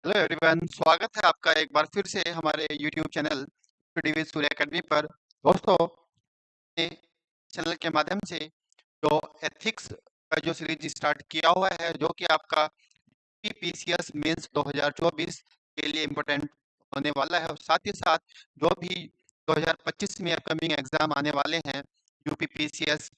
Hello everyone, स्वागत है आपका एक बार फिर से हमारे YouTube channel study with Surya academy पर। दोस्तों, ये चैनल के माध्यम से जो एथिक्स का जो सीरीज स्टार्ट किया हुआ है, जो कि आपका पीसीएस मेंस 2024 के लिए इम्पोर्टेंट होने वाला है, और साथ ही साथ जो भी 2025 में अपकमिंग एग्जाम आने वाले हैं, यूपी पीसीएस,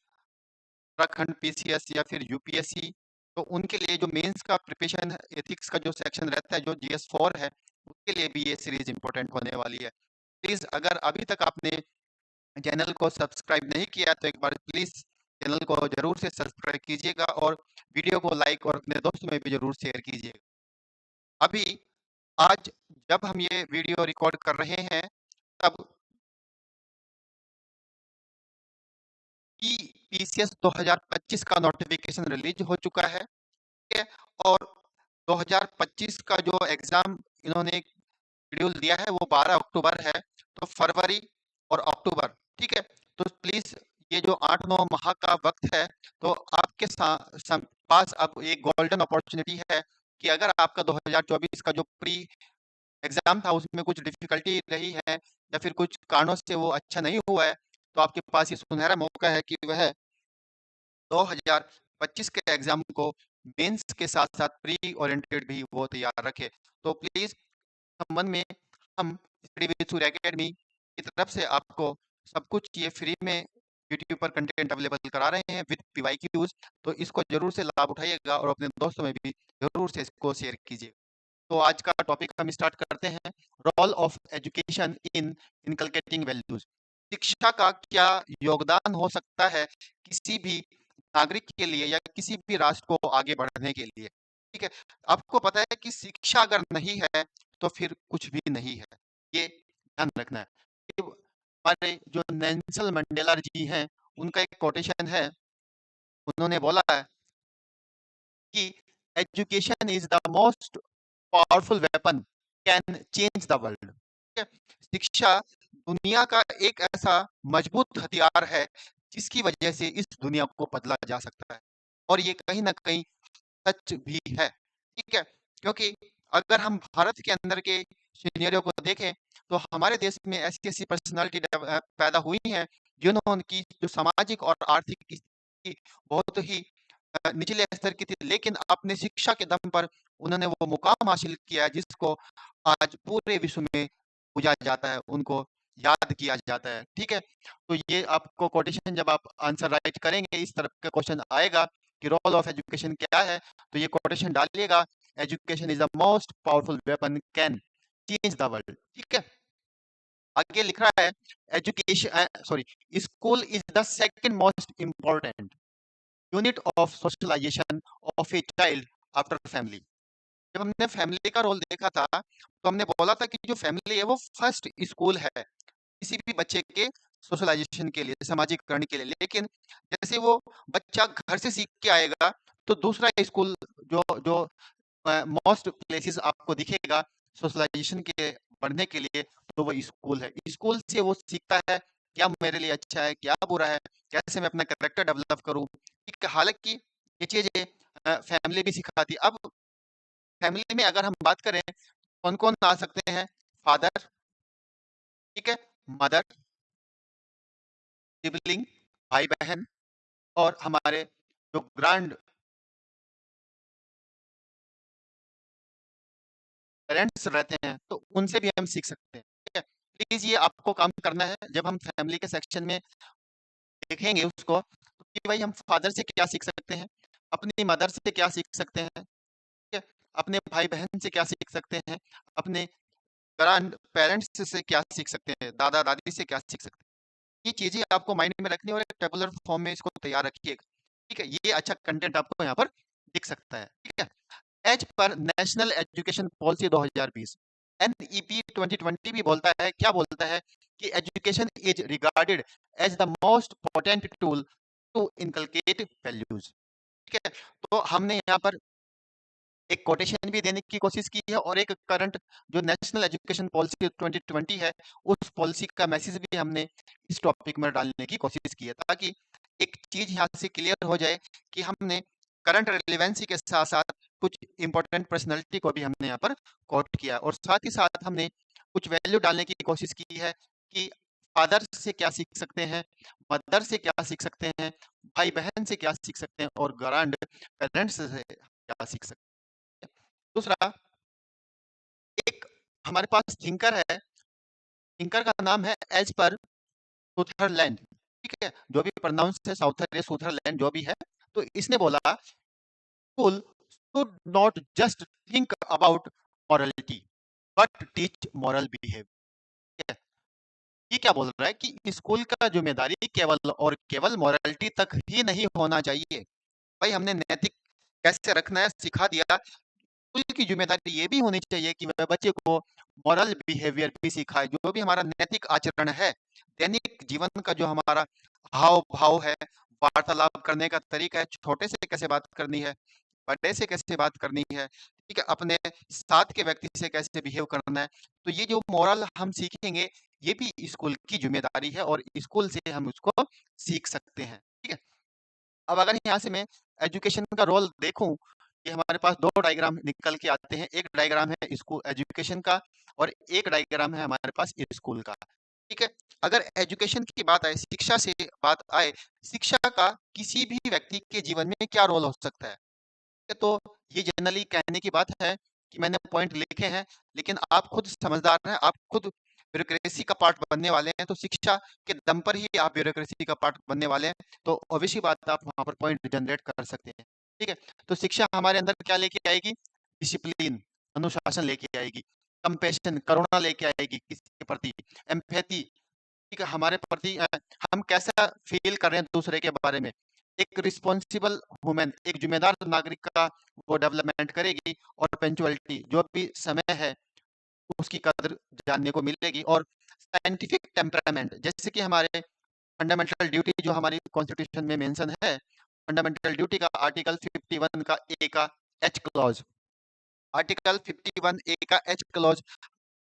उत्तराखंड पीसीएस या फिर यूपीएससी, तो उनके लिए जो मेंस का प्रिपरेशन एथिक्स का जो सेक्शन रहता है, जो जीएस 4 है, उसके लिए भी ये सीरीज इंपॉर्टेंट होने वाली है। प्लीज, अगर अभी तक आपने चैनल को सब्सक्राइब नहीं किया तो एक बार प्लीज चैनल को जरूर से सब्सक्राइब कीजिएगा और वीडियो को लाइक और अपने दोस्तों में भी जरूर शेयर कीजिएगा। अभी आज जब हम ये वीडियो रिकॉर्ड कर रहे हैं, तब पीसीएस 2025 का नोटिफिकेशन रिलीज हो चुका है, ठीक है? और 2025 का जो एग्जाम इन्होंने शेड्यूल दिया है वो 12 अक्टूबर है, तो फरवरी और अक्टूबर, ठीक है? तो प्लीज ये जो 8-9 माह का वक्त है, तो आपके पास अब एक गोल्डन अपॉर्चुनिटी है कि अगर आपका 2024 का जो प्री एग्जाम था उसमें कुछ डिफिकल्टी रही है या फिर कुछ कारणों से वो अच्छा नहीं हुआ है, तो आपके पास ये सुनहरा मौका है कि वह 2025 के एग्जाम को मेंस के साथ साथ प्री ओरिएंटेड भी वो तैयार रखे। तो प्लीज संबंध में हम स्टडी विद सूर्य एकेडमी की तरफ से आपको सब कुछ ये फ्री में यूट्यूब पर कंटेंट अवेलेबल करा रहे हैं विद पीवाईक्यूज, तो इसको जरूर से लाभ उठाइएगा और अपने दोस्तों में भी जरूर से इसको शेयर कीजिए। तो आज का टॉपिक हम स्टार्ट करते हैं, role of education in inculcating values. शिक्षा का क्या योगदान हो सकता है किसी भी नागरिक के लिए या किसी भी राष्ट्र को आगे बढ़ने के लिए, ठीक है? आपको पता है कि शिक्षा अगर नहीं है तो फिर कुछ भी नहीं है, ये ध्यान रखना है। ये हमारे जो नेल्सन मंडेला जी हैं, उनका एक कोटेशन है, उन्होंने बोला है कि education is the most powerful weapon can change the world. शिक्षा दुनिया का एक ऐसा मजबूत हथियार है जिसकी वजह से इस दुनिया को बदला जा सकता है, और ये कहीं ना कहीं सच भी है, ठीक है? क्योंकि अगर हम भारत के अंदर के सिनेरियो को देखें, तो हमारे देश में ऐसी ऐसी पर्सनालिटी पैदा हुई हैं जिन्होंने की जो सामाजिक और आर्थिक स्थिति बहुत ही निचले स्तर की थी, लेकिन अपने शिक्षा के दम पर उन्होंने वो मुकाम हासिल किया है जिसको आज पूरे विश्व में पूजा जाता है, उनको याद किया जाता है, ठीक है? तो ये आपको कोटेशन, जब आप आंसर राइट करेंगे, इस तरह का क्वेश्चन आएगा कि रोल ऑफ एजुकेशन क्या है, तो ये कोटेशन डालिएगा, education is the most powerful weapon can change the world, ठीक है? आगे लिख रहा है, education sorry school is the second most important unit of socialisation of a child after family. जब हमने फैमिली का रोल देखा था, तो हमने बोला था कि जो फैमिली है वो फर्स्ट स्कूल है किसी भी बच्चे के सोशलाइजेशन के लिए, सामाजिकरण के लिए। लेकिन जैसे वो बच्चा घर से सीख के आएगा, तो दूसरा स्कूल जो जो मोस्ट प्लेसेस आपको दिखेगा सोशलाइजेशन के बढ़ने के लिए, तो वो स्कूल है। स्कूल से वो सीखता है क्या मेरे लिए अच्छा है, क्या बुरा है, कैसे मैं अपना कैरेक्टर डेवलप करूं, ठीक है? हालांकि ये चीजें फैमिली भी सिखाती। अब फैमिली में अगर हम बात करें, कौन कौन आ सकते हैं? फादर, ठीक है, मदर, सिबलिंग, भाई बहन, और हमारे जो ग्रैंड पेरेंट्स रहते हैं, तो उनसे भी हम सीख सकते हैं, ठीक है? प्लीज ये आपको काम करना है, जब हम फैमिली के सेक्शन में देखेंगे उसको, तो कि भाई हम फादर से क्या सीख सकते हैं, अपनी मदर से क्या सीख सकते हैं, ठीक है? अपने भाई बहन से क्या सीख सकते हैं, अपने ग्रैंड पेरेंट्स से क्या सीख सकते हैं, दादा दादी से क्या सीख सकते हैं। ये चीजें आपको माइंड में रखनी है और एक टेबुलर फॉर्म में इसको तैयार रखिएगा, ठीक है? ये अच्छा कंटेंट आपको यहाँ पर दिख सकता है, ठीक है? As per national education policy 2020, NEP 2020 भी बोलता है, क्या बोलता है कि education is regarded as the most potent tool to inculcate values, ठीक है? तो हमने यहाँ पर एक कोटेशन भी देने की कोशिश की है, और एक करंट जो नेशनल एजुकेशन पॉलिसी 2020 है, उस पॉलिसी का मैसेज भी हमने इस टॉपिक में डालने की कोशिश की है, ताकि एक चीज यहाँ से क्लियर हो जाए कि हमने करंट रिलेवेंसी के साथ साथ कुछ इंपॉर्टेंट पर्सनैलिटी को भी हमने यहाँ पर कोट किया और साथ ही साथ हमने कुछ वैल्यू डालने की कोशिश की है कि फादर से क्या सीख सकते हैं, मदर से क्या सीख सकते हैं, भाई-बहन से क्या सीख सकते हैं और ग्रैंड पेरेंट्स से क्या सीख सकते हैं। दूसरा, एक हमारे पास थिंकर है, थिंकर का नाम है एज पर सुथरलैंड, ठीक है? जो भी प्रोनाउंस है साउथर या सुथरलैंड जो भी है, तो इसने बोला school should not just think about morality but teach moral behavior। ये क्या बोल रहा है कि स्कूल का जिम्मेदारी केवल और केवल मोरालिटी तक ही नहीं होना चाहिए। भाई हमने नैतिक कैसे रखना है सिखा दिया, स्कूल की जिम्मेदारी ये भी होनी चाहिए कि वह बच्चे को मॉरल बिहेवियर भी सिखाए, जो भी हमारा नैतिक आचरण है, दैनिक जीवन का जो हमारा हाव भाव है, वार्तालाप करने का तरीका है, छोटे से कैसे बात करनी है, बड़े से कैसे बात करनी है, ठीक है, अपने साथ के व्यक्ति से कैसे बिहेव करना है। तो ये जो मोरल हम सीखेंगे, ये भी स्कूल की जिम्मेदारी है और स्कूल से हम उसको सीख सकते हैं, ठीक है। अब अगर यहाँ से मैं एजुकेशन का रोल देखूं, ये हमारे पास दो डायग्राम निकल के आते हैं। एक डायग्राम है स्कूल एजुकेशन का और एक डायग्राम है हमारे पास स्कूल का, ठीक है। अगर एजुकेशन की बात आए, शिक्षा से बात आए, शिक्षा का किसी भी व्यक्ति के जीवन में क्या रोल हो सकता है, तो ये जनरली कहने की बात है कि मैंने पॉइंट लिखे हैं, लेकिन आप खुद समझदार हैं, आप खुद ब्यूरोक्रेसी का पार्ट बनने वाले हैं, तो शिक्षा के दम पर ही आप ब्यूरोक्रेसी का पार्ट बनने वाले हैं, तो ऑब्वियसली बात आप वहाँ पर पॉइंट जनरेट कर सकते हैं, ठीक है। तो शिक्षा हमारे अंदर क्या लेके आएगी? डिसिप्लिन, अनुशासन लेके आएगी, कंपैशन, करुणा लेके आएगी किसी के प्रति, एम्पैथी, ठीक है, हमारे प्रति हम कैसा फील कर रहे हैं दूसरे के बारे में, एक रिस्पॉन्सिबल वुमेन, एक जिम्मेदार नागरिक का वो डेवलपमेंट करेगी और पंक्चुअलिटी, जो भी समय है उसकी कदर जानने को मिलेगी और साइंटिफिक टेम्परामेंट, जैसे कि हमारे फंडामेंटल ड्यूटी जो हमारी कॉन्स्टिट्यूशन में मेंशन है, फंडामेंटल ड्यूटी का आर्टिकल 51 का ए का एच क्लॉज, आर्टिकल 51 ए का एच क्लॉज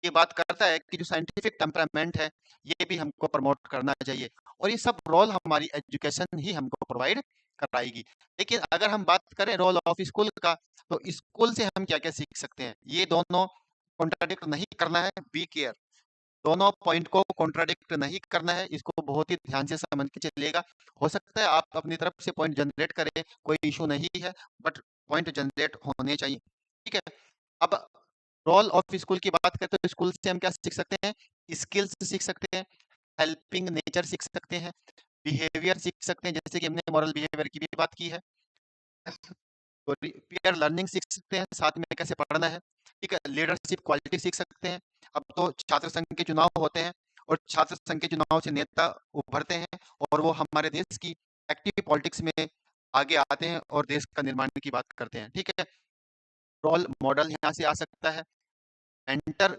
ये बात करता है कि जो साइंटिफिक टेम्परामेंट है, ये भी हमको प्रमोट करना चाहिए और ये सब रोल हमारी एजुकेशन ही हमको प्रोवाइड कराएगी। लेकिन अगर हम बात करें रोल ऑफ स्कूल का, तो स्कूल से हम क्या-क्या सीख सकते हैं? ये दोनों कॉन्ट्राडिक्ट नहीं करना है, बी केयर। दोनों पॉइंट को कॉन्ट्राडिक्ट नहीं करना है, इसको बहुत ही ध्यान से समझ के चलिएगा। हो सकता है आप अपनी तरफ से पॉइंट जनरेट करें, कोई इश्यू नहीं है, बट पॉइंट जनरेट होने चाहिए, ठीक है? अब रोल ऑफ स्कूल की बात करें तो स्कूल से हम क्या सीख सकते हैं? स्किल्स सीख सकते हैं, हेल्पिंग नेचर सीख सकते हैं, बिहेवियर सीख सकते हैं, जैसे कि हमने मॉरल बिहेवियर की भी बात की है। तो पीयर लर्निंग सीख सकते हैं, साथ में कैसे पढ़ना है, ठीक है, लीडरशिप क्वालिटी सीख सकते हैं। अब तो छात्र संघ के चुनाव होते हैं और छात्र संघ के चुनाव से नेता उभरते हैं और वो हमारे देश की एक्टिव पॉलिटिक्स में आगे आते हैं और देश का निर्माण की बात करते हैं, ठीक है। रोल मॉडल यहाँ से आ सकता है, मेंटर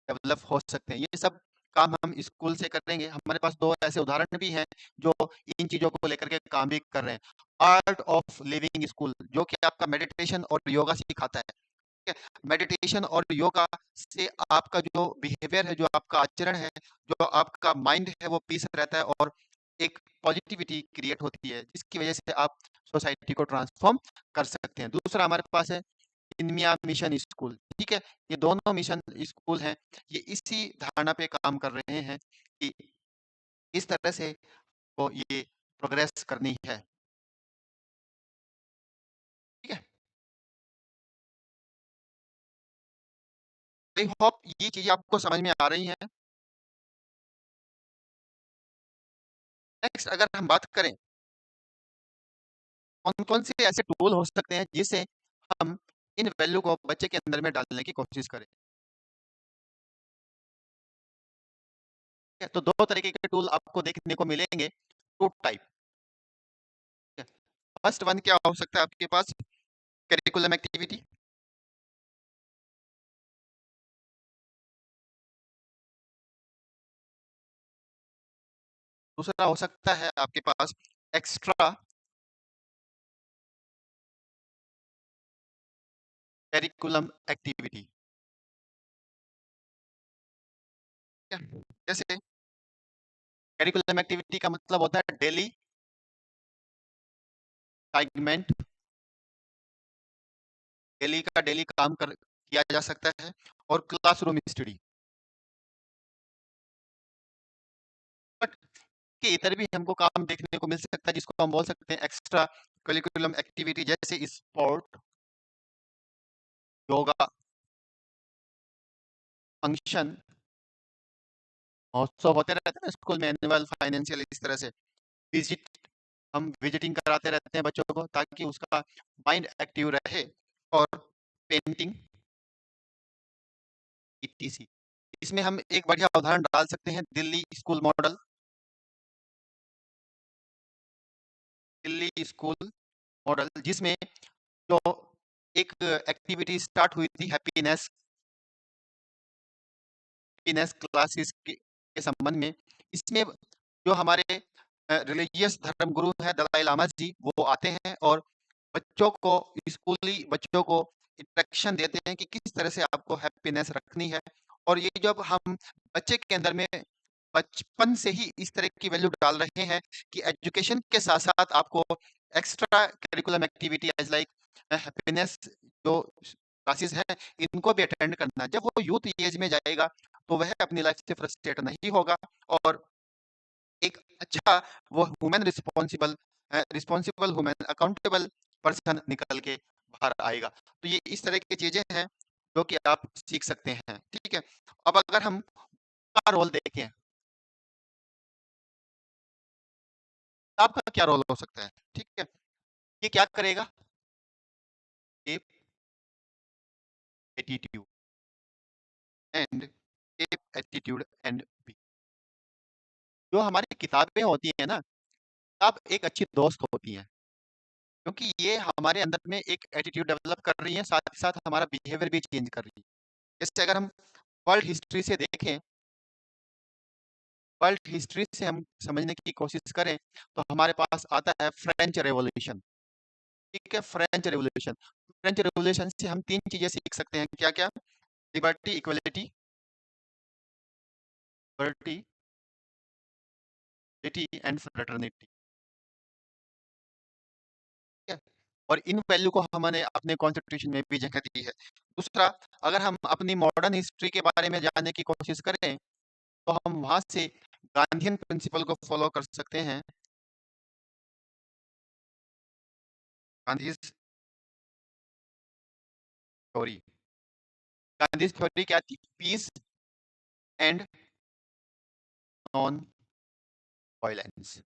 डेवलप हो सकते हैं। ये सब काम हम स्कूल से करेंगे। हमारे पास 2 ऐसे उदाहरण भी हैं जो इन चीज़ों को लेकर के काम भी कर रहे हैं। आर्ट ऑफ लिविंग स्कूल जो कि आपका मेडिटेशन और योगा सिखाता है। ठीक है? मेडिटेशन और योगा से आपका जो बिहेवियर है, जो आपका आचरण है, जो आपका माइंड है वो पीस रहता है और एक पॉजिटिविटी क्रिएट होती है, जिसकी वजह से आप सोसाइटी को ट्रांसफॉर्म कर सकते हैं। दूसरा हमारे पास है इनमिया मिशन स्कूल, ठीक है? ये दोनों मिशन स्कूल हैं, ये इसी धारणा पे काम कर रहे हैं कि इस तरह से को ये प्रोग्रेस करनी है, ठीक है? आई होप ये चीज़ें आपको समझ में आ रही हैं। नेक्स्ट अगर हम बात करें, कौन-कौन से ऐसे टूल हो सकते हैं जिससे हम इन वैल्यू को बच्चे के अंदर में डालने की कोशिश करें, ठीक है? तो 2 तरीके के टूल आपको देखने को मिलेंगे, 2 टाइप, ठीक है? फर्स्ट वन क्या हो सकता है आपके पास? करिकुलम एक्टिविटी, दूसरा हो सकता है आपके पास एक्स्ट्रा करिकुलम एक्टिविटी, ठीक है? जैसे करिकुलम एक्टिविटी का मतलब होता है डेली असाइनमेंट, डेली का डेली काम कर किया जा सकता है और क्लासरूम स्टडी। बट के इधर भी हमको काम देखने को मिल सकता है जिसको हम बोल सकते हैं एक्स्ट्रा करिकुलम एक्टिविटी, जैसे स्पोर्ट, योगा, फंक्शन, महोत्सव होते रहते हैं स्कूल में, एनुअल, फाइनेंशियल, इस तरह से विजिट, हम विजिटिंग कराते रहते हैं बच्चों को ताकि उसका माइंड एक्टिव रहे। और पेंटिंग, ईटीसी। इसमें हम एक बढ़िया उदाहरण डाल सकते हैं Delhi school model. Delhi school model जिसमें जो एक एक्टिविटी स्टार्ट हुई थी हैप्पीनेस हैप्पीनेस क्लासेस के संबंध में, इसमें जो हमारे रिलीजियस धर्म गुरु है दलाई लामा जी, वो आते हैं और बच्चों को, स्कूली बच्चों को इंस्ट्रक्शन देते हैं कि किस तरह से आपको हैप्पीनेस रखनी है। और ये जब हम बच्चे के अंदर में बचपन से ही इस तरह की वैल्यू डाल रहे हैं कि एजुकेशन के साथ साथ आपको extra curriculum activity as like happiness जो क्लासेस हैं इनको भी अटेंड करना, जब वो यूथ एज में जाएगा तो वह अपनी लाइफ से फ्रस्ट्रेट नहीं होगा और एक अच्छा वो human responsible responsible human accountable person निकल के बाहर आएगा। तो ये इस तरह की चीजें हैं जो कि आप सीख सकते हैं। ठीक है, अब अगर हम का रोल देखें, तो आपका क्या रोल हो सकता है? ठीक है, ये क्या करेगा? A attitude and A attitude and B. जो हमारी किताबें होती है ना, किताब एक अच्छी दोस्त होती है क्योंकि ये हमारे अंदर में एक एटीट्यूड डेवलप कर रही है, साथ ही साथ हमारा बिहेवियर भी चेंज कर रही है। जैसे अगर हम वर्ल्ड हिस्ट्री से देखें, वर्ल्ड हिस्ट्री से हम समझने की कोशिश करें तो हमारे पास आता है फ्रेंच रेवोल्यूशन। ठीक है, फ्रेंच रेवोल्यूशन से हम तीन चीजें सीख सकते हैं। क्या क्या? Liberty, equality, liberty and fraternity. ठीक है, और इन वैल्यू को हमने अपने कॉन्स्टिट्यूशन में भी जगह दी है। दूसरा, अगर हम अपनी मॉडर्न हिस्ट्री के बारे में जानने की कोशिश करें तो हम वहां से गांधीयन प्रिंसिपल को फॉलो कर सकते हैं। गांधी थ्योरी, गांधी थ्योरी क्या थी? Peace and non violence.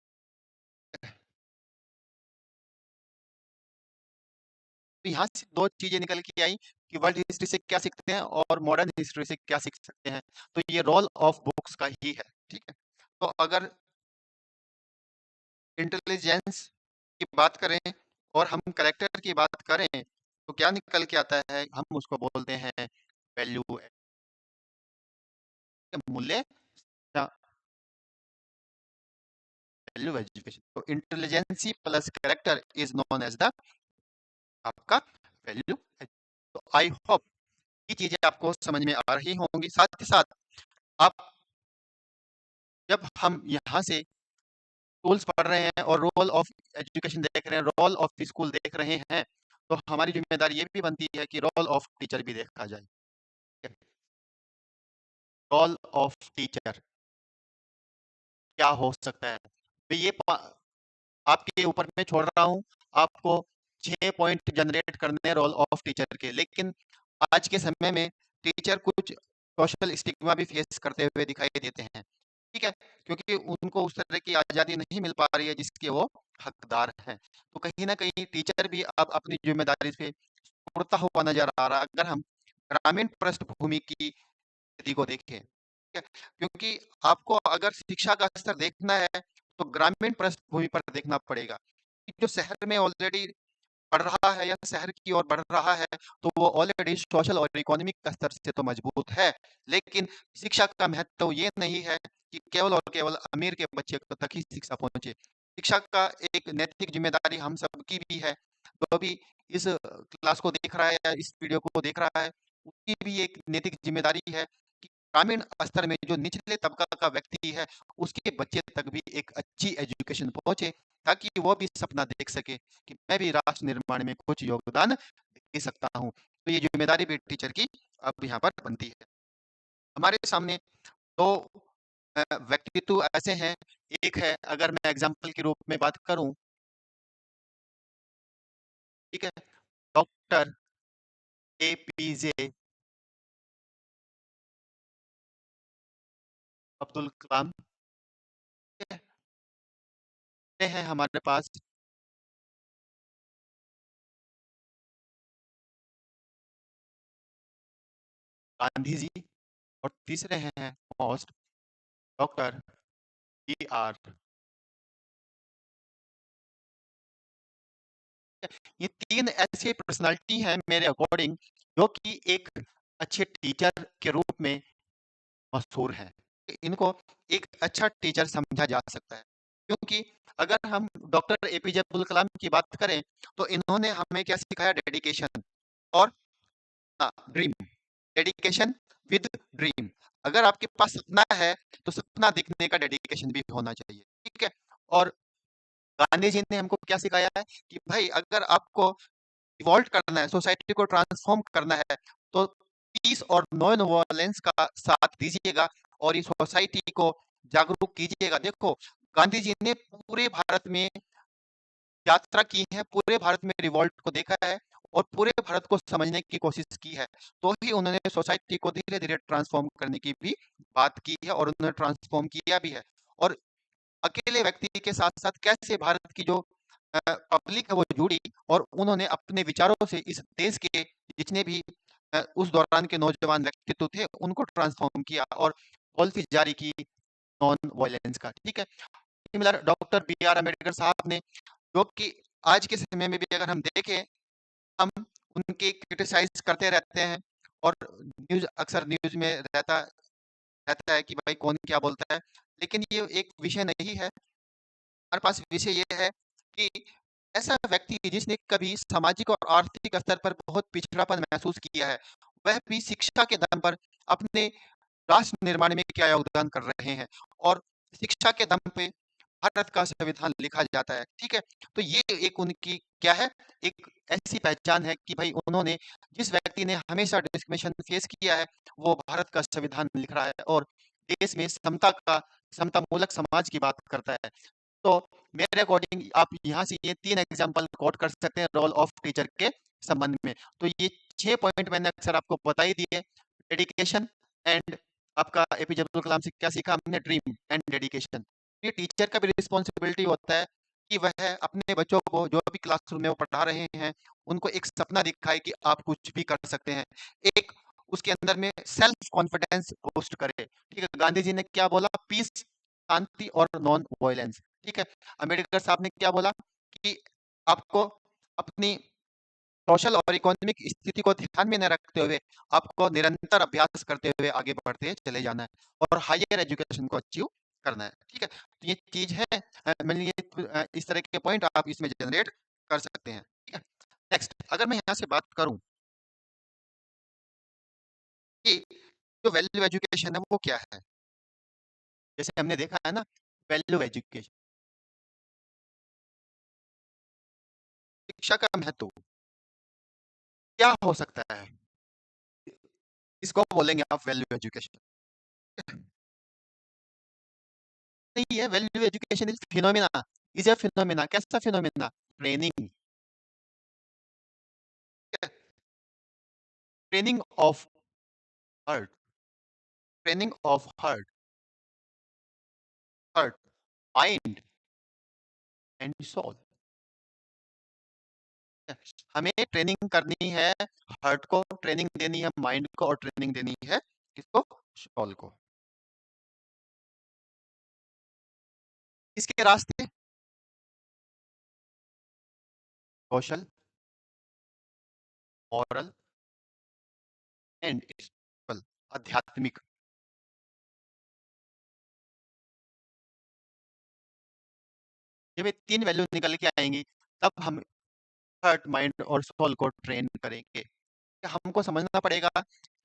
तो यहाँ से दो चीजें निकल के आई कि वर्ल्ड हिस्ट्री से क्या सीखते हैं और मॉडर्न हिस्ट्री से क्या सीख सकते हैं। तो ये रोल ऑफ बुक्स का ही है। ठीक है, तो अगर इंटेलिजेंस की बात करें और हम करेक्टर की बात करें तो क्या निकल के आता है? हम उसको बोलते हैं वैल्यू, मूल्य या वैल्यू एजुकेशन। तो intelligence plus character is known as the आपका वैल्यू। तो आई होप ये चीजें आपको समझ में आ रही होंगी। साथ ही साथ आप, जब हम यहाँ से टूल्स पढ़ रहे हैं और रोल ऑफ एजुकेशन देख रहे हैं, रोल ऑफ स्कूल देख रहे हैं, तो हमारी जिम्मेदारी ये भी बनती है कि रोल ऑफ टीचर भी देखा जाए। रोल ऑफ टीचर क्या हो सकता है? तो ये आपके ऊपर में छोड़ रहा हूँ। आपको 6 पॉइंट जनरेट करने रोल ऑफ टीचर के, लेकिन आज के समय में टीचर कुछ सोशल स्टिग्मा भी फेस करते हुए दिखाई देते हैं। ठीक है, क्योंकि उनको उस तरह की आज़ादी नहीं मिल पा रही है जिसके वो हकदार हैं। तो कहीं ना कहीं टीचर भी अब अपनी जिम्मेदारी से उड़ता हुआ नजर आ रहा है। अगर हम ग्रामीण पृष्ठभूमि की स्थिति को देखें, ठीक है, क्योंकि आपको अगर शिक्षा का स्तर देखना है तो ग्रामीण पृष्ठभूमि पर देखना पड़ेगा। जो शहर में ऑलरेडी पढ़ रहा है या शहर की ओर बढ़ रहा है तो वो ऑलरेडी सोशल और इकोनॉमिक स्तर से तो मजबूत है, लेकिन शिक्षा का महत्व ये नहीं है कि केवल और केवल अमीर के बच्चे तक ही शिक्षा पहुंचे। शिक्षा का एक नैतिक जिम्मेदारी हम सबकी भी है। जो भी इस क्लास को देख रहा है या इस वीडियो को देख रहा है, उसकी भी एक नैतिक जिम्मेदारी है कि ग्रामीण स्तर में जो निचले तबका का व्यक्ति है उसके बच्चे तक भी एक अच्छी एजुकेशन पहुंचे, ताकि वो भी सपना देख सके कि मैं भी राष्ट्र निर्माण में कुछ योगदान दे सकता हूँ। तो ये ज़िम्मेदारी भी टीचर की अब यहाँ पर बनती है। हमारे सामने 2 व्यक्तित्व ऐसे हैं, एक है अगर मैं एग्ज़ाम्पल के रूप में बात करूँ, ठीक है? डॉक्टर एपीजे अब्दुल कलाम, ठीक है? ये हैं हमारे पास गांधी जी और तीसरे हैं मोस्ट डॉक्टर बी.आर. ये 3 ऐसे पर्सनैलिटी हैं मेरे अकॉर्डिंग जो कि एक अच्छे टीचर के रूप में मशहूर हैं। इनको एक अच्छा टीचर समझा जा सकता है, क्योंकि अगर हम डॉक्टर एपीजे अब्दुल कलाम की बात करें, तो इन्होंने हमें क्या सिखाया डेडिकेशन और ड्रीम, डेडिकेशन विद ड्रीम। अगर आपके पास सपना है, तो सपना दिखने का डेडिकेशन भी होना चाहिए, ठीक है? और गांधी जी ने हमको क्या सिखाया है कि भाई अगर आपको रिवॉल्ट करना है, सोसाइटी को ट्रांसफॉर्म करना है, तो पीस और नॉन वायलेंस का साथ दीजिएगा और इस सोसाइटी को जागरूक कीजिएगा। देखो, गांधी जी ने पूरे भारत में यात्रा की है, पूरे भारत में रिवॉल्ट को देखा है और पूरे भारत को समझने की कोशिश की है। तो ही उन्होंने सोसाइटी को धीरे-धीरे ट्रांसफॉर्म करने की भी बात की है और उन्होंने ट्रांसफॉर्म किया भी है। और अकेले व्यक्ति के साथ-साथ कैसे भारत की जो पब्लिक है वो जुड़ी और उन्होंने अपने विचारों से इस देश के जितने भी उस दौरान के नौजवान व्यक्तित्व थे, उनको ट्रांसफॉर्म किया और पॉलिसी जारी की नॉन वायलेंस का, ठीक है? Similar doctor B R Ambedkar sahab ने, जो कि आज के समय में भी अगर हम देखें, हम उनके क्रिटिसाइज करते रहते हैं और अक्सर न्यूज़ में रहता रहता है कि भाई कौन क्या बोलता है। लेकिन ये एक विषय नहीं है, हमारे पास विषय ये है कि ऐसा व्यक्ति जिसने कभी सामाजिक और आर्थिक स्तर पर बहुत पिछड़ापन महसूस किया है, वह भी शिक्षा के दम पर अपने राष्ट्र निर्माण में क्या योगदान कर रहे हैं और शिक्षा के दम पे भारत का संविधान लिखा जाता है, ठीक है? तो ये एक उनकी क्या है, एक ऐसी पहचान है कि भाई उन्होंने, जिस व्यक्ति ने हमेशा डिस्क्रिमिनेशन फेस किया है, वो भारत का संविधान लिख रहा है और देश में समतामूलक समाज की बात करता है। तो मेरे अकॉर्डिंग आप यहाँ से ये 3 एग्जांपल कोट कर सकते हैं रोल ऑफ टीचर के संबंध में। तो ये 6 पॉइंट मैंने अक्सर आपको बता ही दिए। डेडिकेशन एंड आपका एपीजे अब्दुल कलाम से क्या सीखा हमने, ड्रीम एंड डेडिकेशन। ये टीचर का भी रिस्पॉन्सिबिलिटी होता है कि वह अपने बच्चों को जो भी क्लासरूम में वो पढ़ा रहे हैं, उनको एक सपना दिखाए कि आप कुछ भी कर सकते हैं। एक उसके अंदर में सेल्फ कॉन्फिडेंस बूस्ट करे। ठीक है? गांधी जी ने क्या बोला? पीस, शांति और नॉन वायलेंस। ठीक है? अम्बेडकर साहब ने क्या बोला कि आपको अपनी सोशल और इकोनॉमिक स्थिति को ध्यान में न रखते हुए आपको निरंतर अभ्यास करते हुए आगे बढ़ते चले जाना है और हायर एजुकेशन को अचीव करना है। ठीक है? तो ये चीज़ है, मैंने ये इस तरह के पॉइंट आप इसमें जनरेट कर सकते हैं। ठीक है? नेक्स्ट अगर मैं यहाँ से बात करूँ कि जो वैल्यू एजुकेशन है वो क्या है? जैसे हमने देखा है ना, वैल्यू एजुकेशन, शिक्षा का महत्व क्या हो सकता है? इसको बोलेंगे आप वैल्यू एजुकेशन। नहीं है, value education is a phenomena. कैसा phenomena? Training, training of heart, training of heart, mind and soul. हमें ट्रेनिंग करनी है, हार्ट को ट्रेनिंग देनी है, माइंड को और ट्रेनिंग देनी है किसको? सोल को। इसके रास्ते सोशल, मॉरल एंड स्पिरिचुअल, आध्यात्मिक। जब ये तीन वैल्यू निकल के आएंगी, तब हम हार्ट, माइंड और सोल को ट्रेन करेंगे। हमको समझना पड़ेगा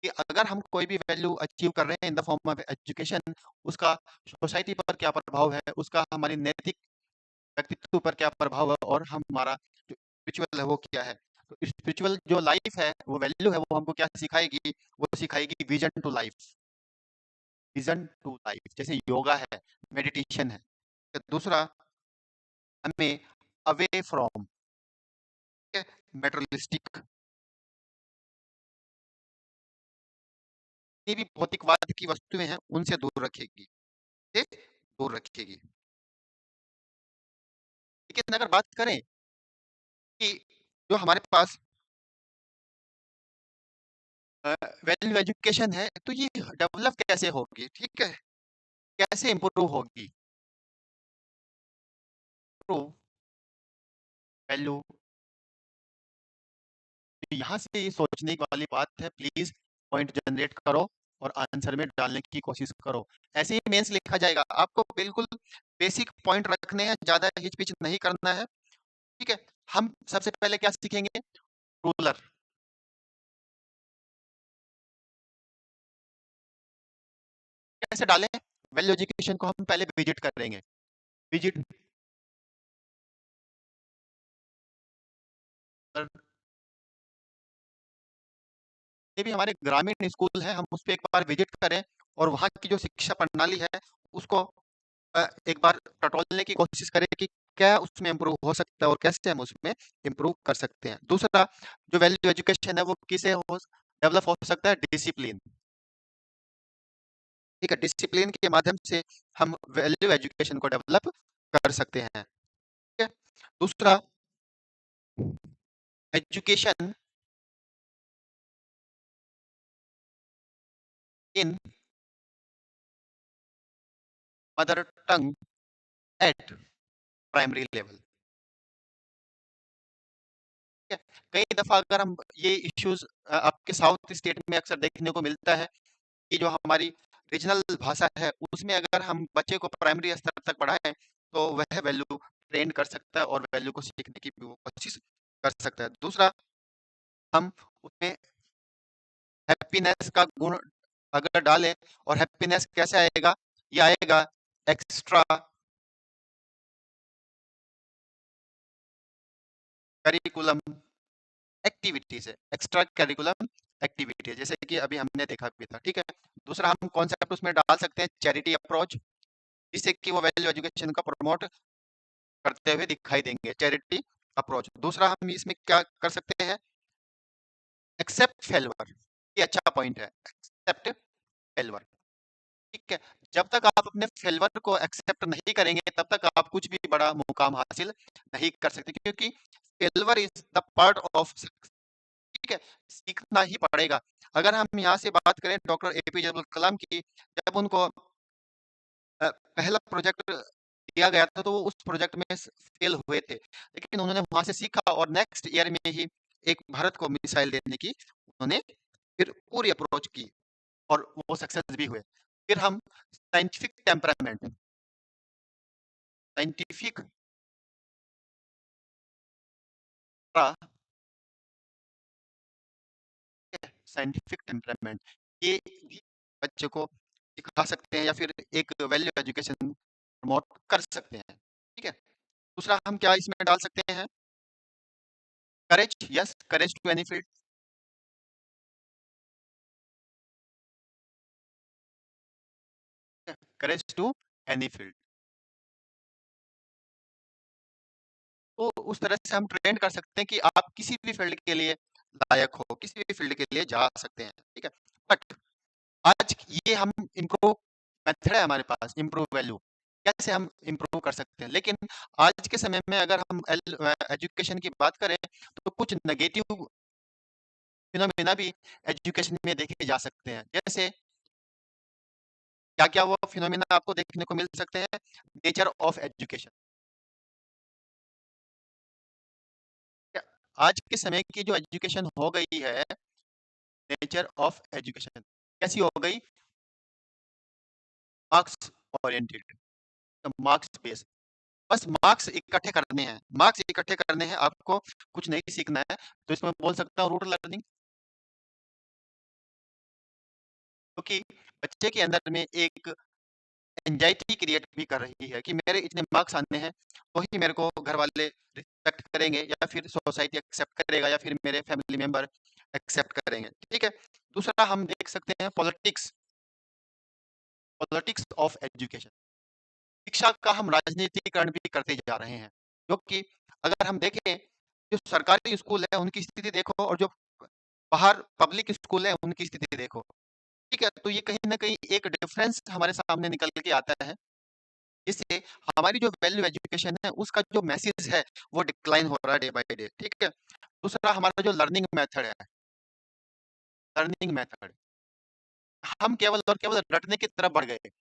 कि अगर हम कोई भी वैल्यू अचीव कर रहे हैं in the form of education, उसका सोसाइटी पर क्या प्रभाव है, उसका हमारी नैतिक व्यक्तित्व पर क्या प्रभाव है और हमारा जो रिचुअल है वो क्या है। तो स्पिरिचुअल जो लाइफ है, वो वैल्यू है, वो हमको क्या सिखाएगी? वो सिखाएगी vision to life. Vision to life जैसे योगा है, मेडिटेशन है। दूसरा, हमें अवे फ्रॉम मेटेरियलिस्टिक, ये भी भौतिकवाद की वस्तुएं हैं, उनसे दूर रखेगी, से दूर रखेगी। लेकिन अगर बात करें कि जो हमारे पास वैल्यू एजुकेशन है, तो ये डेवलप कैसे होगी? ठीक है, कैसे इंप्रूव होगी? इंप्रूव वैल्यू, यहाँ से ये सोचने वाली बात है। प्लीज पॉइंट जनरेट करो और आंसर में डालने की कोशिश करो। ऐसे ही मेंस लिखा जाएगा, आपको बिल्कुल बेसिक पॉइंट रखने हैं, ज्यादा हिचपिच नहीं करना है। ठीक है, हम सबसे पहले क्या सीखेंगे? रूलर। कैसे डालें? वैल्यू एजुकेशन को हम पहले विजिट करेंगे। विजिट ये भी हमारे ग्रामीण स्कूल है, हम उस पर एक बार विजिट करें और वहाँ की जो शिक्षा प्रणाली है उसको एक बार टटोलने की कोशिश करें कि क्या उसमें इम्प्रूव हो सकता है और कैसे हम उसमें इम्प्रूव कर सकते हैं। दूसरा, जो वैल्यू एजुकेशन है वो किसे हो डेवलप हो सकता है? डिसिप्लिन। ठीक है, डिसिप्लिन के माध्यम से हम वैल्यू एजुकेशन को डेवलप कर सकते हैं। ठीक है, दूसरा, education in mother tongue eight primary level. ठीक है, कई दफा अगर हम ये इश्यूज आपके साउथ स्टेट में अक्सर देखने को मिलता है कि जो हमारी रीजनल भाषा है उसमें अगर हम बच्चे को प्राइमरी स्तर तक पढ़ाएं तो वह वैल्यू ट्रेन कर सकता है और वैल्यू को सीखने की भी वो कोशिश कर सकता है। दूसरा, हम उसमें हैप्पीनेस का गुण अगर डालें, और हैप्पीनेस कैसे आएगा? ये आएगा एक्स्ट्रा करिकुलम एक्टिविटी से। एक्स्ट्रा करिकुलम एक्टिविटी जैसे कि अभी हमने देखा भी था। ठीक है, दूसरा हम कॉन्सेप्ट उसमें डाल सकते हैं चैरिटी अप्रोच, जिससे कि वो वैल्यू एजुकेशन का प्रमोट करते हुए दिखाई देंगे। Charity approach. दूसरा, हम इसमें क्या कर सकते हैं? Accept failure. ये अच्छा पॉइंट है, एक्सेप्ट फेल्योर। ठीक है, जब तक आप अपने फेल्योर को एक्सेप्ट नहीं करेंगे तब तक आप कुछ भी बड़ा मुकाम हासिल नहीं कर सकते, क्योंकि failure is the part of success. ठीक है, सीखना ही पड़ेगा। अगर हम यहाँ से बात करें डॉक्टर एपीजे अब्दुल कलाम की, जब उनको पहला प्रोजेक्ट दिया गया था तो वो उस प्रोजेक्ट में फेल हुए थे, लेकिन उन्होंने वहां से सीखा और नेक्स्ट ईयर में ही एक भारत को मिसाइल देने की उन्होंने फिर पूरी अप्रोच की और वो सक्सेस भी हुए। फिर हम scientific temperament, scientific scientific temperament, ये भी बच्चे को सिखा सकते हैं या फिर एक वैल्यू एजुकेशन प्रमोट कर सकते हैं। ठीक है, दूसरा हम क्या इसमें डाल सकते हैं? Courage, yes, courage to any field. Courage to any field, तो उस तरह से हम ट्रेंड कर सकते हैं कि आप किसी भी फील्ड के लिए लायक हो, किसी भी फील्ड के लिए जा सकते हैं। ठीक है, बट आज ये हम इम्प्रूव मेथड है हमारे पास, इम्प्रूव वैल्यू कैसे हम इम्प्रूव कर सकते हैं। लेकिन आज के समय में अगर हम एजुकेशन की बात करें तो कुछ नेगेटिव फिनोमेना भी एजुकेशन में देखे जा सकते हैं। जैसे क्या क्या वो फिनोमेना आपको देखने को मिल सकते हैं? Nature of education. आज के समय की जो एजुकेशन हो गई है, नेचर ऑफ एजुकेशन कैसी हो गई? Marks oriented, marks based. बस मार्क्स इकट्ठे करने हैं, मार्क्स इकट्ठे करने हैं, आपको कुछ नहीं सीखना है। तो इसमें बोल सकता हूँ रूट लर्निंग, क्योंकि बच्चे के अंदर में एक एंजाइटी क्रिएट भी कर रही है कि मेरे इतने मार्क्स आने हैं, वही मेरे को घर वाले एक्सेप्ट करेंगे या फिर सोसाइटी एक्सेप्ट करेगा या फिर मेरे फैमिली मेंबर एक्सेप्ट करेंगे, ठीक है। दूसरा हम देख सकते हैं पॉलिटिक्स, पॉलिटिक्स ऑफ एजुकेशन। शिक्षा का हम राजनीतिकरण भी करते जा रहे हैं, क्योंकि अगर हम देखें जो सरकारी स्कूल है उनकी स्थिति देखो और जो बाहर पब्लिक स्कूल है उनकी स्थिति देखो, ठीक है। तो ये कहीं ना कहीं एक डिफरेंस हमारे सामने निकल के आता है, इससे हमारी जो वैल्यू एजुकेशन है उसका जो मैसेज है वो डिक्लाइन हो रहा है डे बाय डे, ठीक है। दूसरा हमारा जो लर्निंग मेथड है, लर्निंग मेथड, हम केवल और केवल रटने की तरफ बढ़ गए,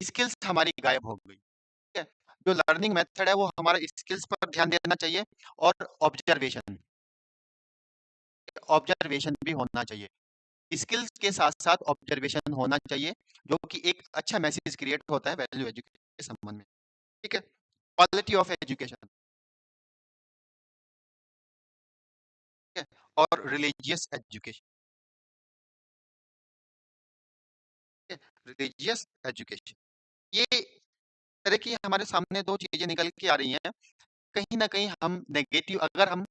स्किल्स हमारी गायब हो गई, ठीक है। जो लर्निंग मेथड है वो हमारे स्किल्स पर ध्यान देना चाहिए और ऑब्जर्वेशन, ऑब्जर्वेशन भी होना चाहिए। स्किल्स के साथ-साथ ऑब्जर्वेशन होना चाहिए, जो कि एक अच्छा मैसेज क्रिएट होता है वैल्यू एजुकेशन के संबंध में, ठीक है। क्वालिटी ऑफ एजुकेशन, ठीक है, और रिलीजियस एजुकेशन, ठीक है, रिलीजियस एजुकेशन। ये तरह की हमारे सामने 2 चीज़ें निकल के आ रही हैं। कहीं न कहीं हम नेगेटिव, अगर हम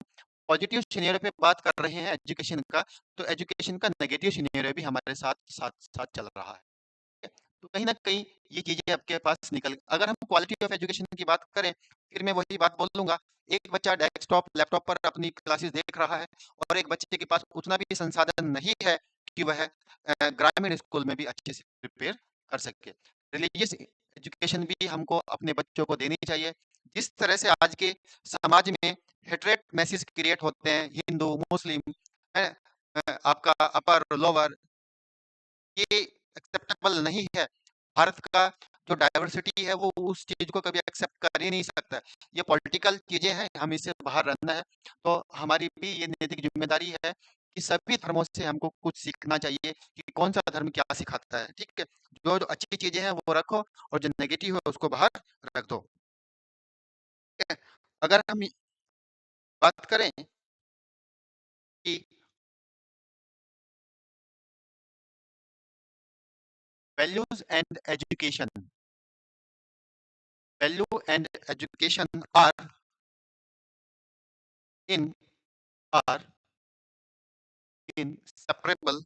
पॉजिटिव सिनेरियो पे बात कर रहे हैं एजुकेशन का, तो एजुकेशन का नेगेटिव सिनेरियो भी हमारे साथ साथ साथ चल रहा है। है। तो कहीं न कहीं ये चीज़ें आपके पास निकल, अगर हम क्वालिटी ऑफ एजुकेशन की बात करें, फिर मैं वही बात बोलूँगा, एक बच्चा डेस्कटॉप, लैपटॉप पर अपनी क्लासेस देख रहा है और एक बच्चे के पास उतना भी संसाधन नहीं है कि वह ग्रामीण स्कूल में भी अच्छे से प्रिपेयर कर सके। रिलीजियस एजुकेशन भी हमको अपने बच्चों को देनी चाहिए। जिस तरह से आज के समाज में हेट्रेड मैसेज क्रिएट होते हैं, हिंदू, मुस्लिम, है, आपका अपर, लोअर, ये एक्सेप्टेबल नहीं है। भारत का जो डाइवर्सिटी है वो उस चीज़ को कभी एक्सेप्ट कर ही नहीं सकता। ये पॉलिटिकल चीज़ें हैं, हमें इससे बाहर रहना है। तो हमारी भी ये नैतिक ज़िम्मेदारी है कि सभी धर्मों से हमको कुछ सीखना चाहिए कि कौन-सा धर्म क्या सिखाता है, ठीक है? जो-जो अच्छी चीज़ें हैं वो रखो और जो नेगेटिव है उसको बाहर रख दो, ठीक है? अगर हम बात करें कि values and education, value and education are in are inseparable,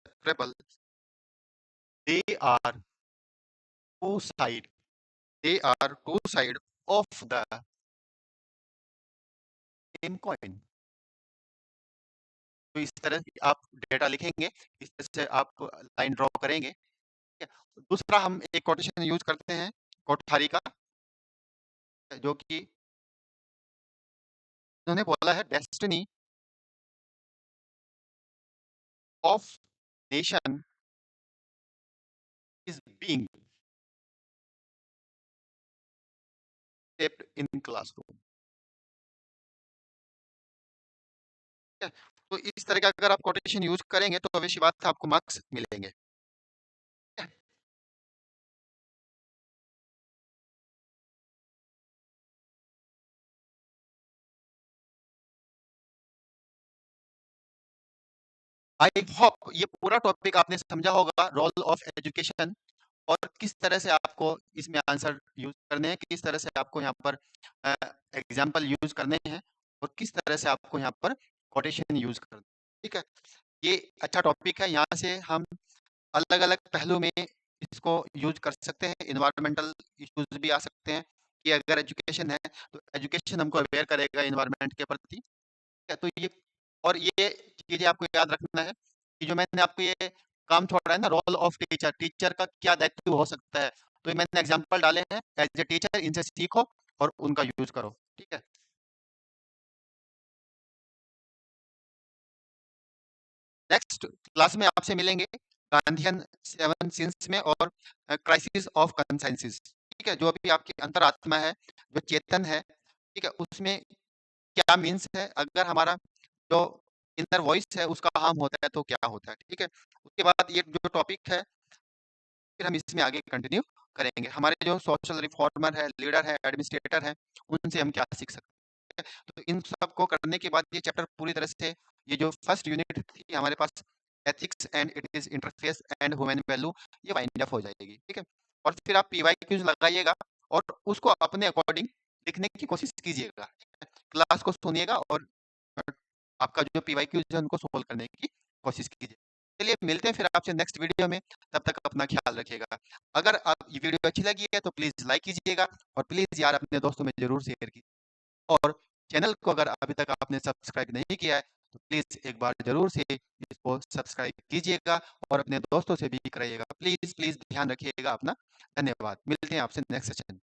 separable. They are two side. They are two side of the same coin. तो इस तरह की आप डेटा लिखेंगे, इस तरह से आप लाइन ड्रॉ करेंगे, ठीक है। दूसरा हम एक कोटेशन यूज करते हैं कोठारी का, जो कि उन्होंने बोला है, destiny of nation is being shaped in classroom, ठीक है। तो इस तरह का अगर आप कोटेशन यूज करेंगे तो अवश्य बात है आपको मार्क्स मिलेंगे, ठीक है। आई होप ये पूरा टॉपिक आपने समझा होगा, रोल ऑफ एजुकेशन, और किस तरह से आपको इसमें आंसर यूज करने हैं, किस तरह से आपको यहाँ पर एग्जाम्पल यूज करने हैं और किस तरह से आपको यहाँ पर कोटेशन यूज करना है, ठीक है। ये अच्छा टॉपिक है, यहाँ से हम अलग अलग पहलू में इसको यूज कर सकते हैं। इन्वायरमेंटल इश्यूज भी आ सकते हैं कि अगर एजुकेशन है तो एजुकेशन हमको अवेयर करेगा इन्वायरमेंट के प्रति, है, तो ये, और ये चीज़ें आपको याद रखना है कि जो मैंने आपको ये काम छोड़ा है ना, रोल ऑफ टीचर, टीचर का क्या दायित्व हो सकता है, तो ये मैंने एग्जांपल डाले हैं। एज ए टीचर इनसे सीखो और उनका यूज करो, ठीक है। नेक्स्ट क्लास में आपसे मिलेंगे गांधीयन 7 सिंस में और क्राइसिस ऑफ कंसेंसस, ठीक है। जो भी आपकी अंतरात्मा है, जो चेतन है, ठीक है, उसमें क्या मीन्स है, अगर हमारा जो इनर वॉइस है उसका हार्म होता है तो क्या होता है, ठीक है। उसके बाद ये जो टॉपिक है फिर हम इसमें आगे कंटिन्यू करेंगे। हमारे जो सोशल रिफॉर्मर है, लीडर है, एडमिनिस्ट्रेटर है, उनसे हम क्या सीख सकते हैं। तो इन सब को करने के बाद ये चैप्टर पूरी तरह से, ये जो फर्स्ट यूनिट थी हमारे पास, ethics and it is interface and human value, ये वाइंड अप हो जाएगी, ठीक है। और फिर आप पीवाईक्यूज़ लगाइएगा और उसको अपने अकॉर्डिंग लिखने की कोशिश कीजिएगा। क्लास को सुनिएगा और आपका जो पीवाईक्यूज़ है उनको सोल्व करने की कोशिश कीजिए। चलिए मिलते हैं फिर आपसे नेक्स्ट वीडियो में, तब तक अपना ख़्याल रखिएगा। अगर आप ये वीडियो अच्छी लगी है तो प्लीज़ लाइक कीजिएगा और प्लीज़ यार अपने दोस्तों में ज़रूर शेयर कीजिए और चैनल को अगर अभी तक आपने सब्सक्राइब नहीं किया है तो प्लीज़ एक बार ज़रूर से इसको सब्सक्राइब कीजिएगा और अपने दोस्तों से भी कराइएगा। प्लीज़ ध्यान रखिएगा अपना। धन्यवाद। मिलते हैं आपसे नेक्स्ट सेशन।